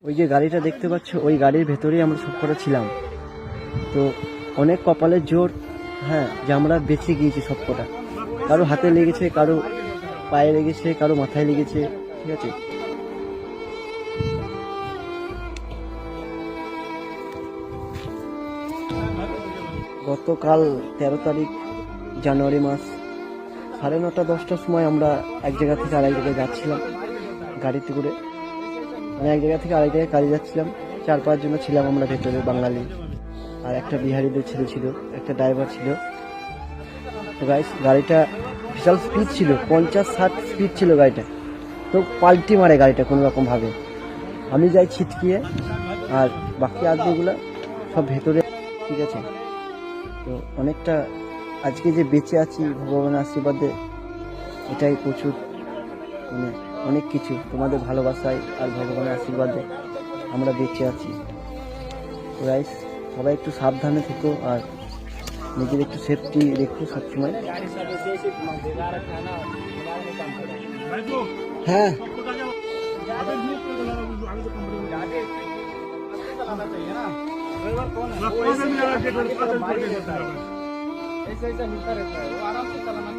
ওই যে গাড়িটা দেখতে পাচ্ছ, ওই গাড়ির ভেতরেই আমরা সবকটা ছিলাম। তো অনেক কপালের জোর, হ্যাঁ, যে আমরা বেঁচে গিয়েছি সবকটা। কারো হাতে লেগেছে, কারো পায়ে লেগেছে, কারো মাথায় লেগেছে, ঠিক আছে। গতকাল 13 তারিখ জানুয়ারি মাস 9:30-10টার সময় আমরা এক জায়গা থেকে আরেক জায়গায় যাচ্ছিলাম গাড়িতে করে। মানে এক জায়গা থেকে আরেক জায়গায় কাজে যাচ্ছিলাম। 4-5 জন ছিলাম আমরা ভেতরে, বাঙালি আর একটা বিহারিদের ছেলে ছিল, একটা ড্রাইভার ছিল। তো গাইস, গাড়িটা বিশাল স্পিড ছিল, 50-60 স্পিড ছিল গাড়িটা। তো পাল্টি মারে গাড়িটা কোনো রকম ভাবে। আমি যাই ছিটকিয়ে, আর বাকি আদমিগুলো সব ভেতরে, ঠিক আছে। তো অনেকটা আজকে যে বেঁচে আছি ভগবানের আশীর্বাদে, এটাই প্রচুর, মানে অনেক কিছু। তোমাদের ভালোবাসায় আর ভগবানের আশীর্বাদে আমরা বেঁচে আছি। তো গাইস, সবাই একটু সাবধানে থেকো আর নিজের একটু সেফটি রেখো সবসময়। হ্যাঁ, ऐसा ऐसा मिलता रहता है, वो आराम से चलाना।